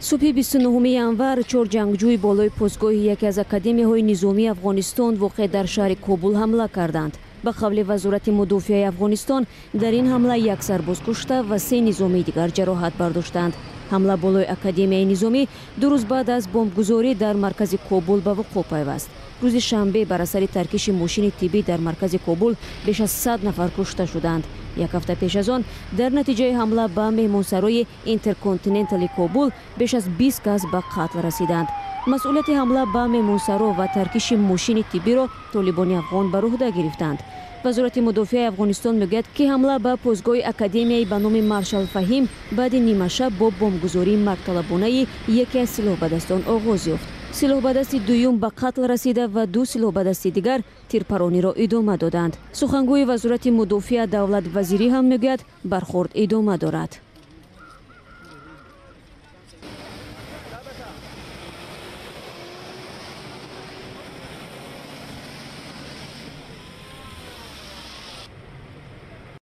صبح 29 январ 4 جنگجوی بالای پستگاه یکی از اکادمی‌های نظامی افغانستان واقع در شهر کابل حمله کردند. به قول وزارت مدافع افغانستان در این حمله یک سرباز کشته و 3 نظامی دیگر جراحت برداشتند. حمله بالای اکادمی نظامی 2 روز بعد از بمبگذاری در مرکز کابل به وقوع پیوست. روز شنبه بر اثر ترکش ماشین طبی در مرکز کابل بیش از 100 نفر کشته شدند. یک هفته پیش از آن در نتیجه حمله به مهمانسرای اینترکانتیننتال کابل بیش از 20 کس به قتل رسیدند. مسئولیت حمله به مهمانسرا و ترکش ماشین طبی را طالبان افغان بر عهده گرفتند. وزارت مدافع افغانستان میگوید که حمله به پستگاه اکادمی به نام مارشال فهیم بعد نیمه شب با بمبگذاری مردطلبانه یکی از سلاح‌بدستان آغاز یافت. سلاح‌بدست دوم به قتل رسیده و 2 سلاح‌بدست دیگر تیرپرانی را ادامه دادند. سخنگوی وزارت مدافع دولت وزیری هم میگوید برخورد ادامه دارد.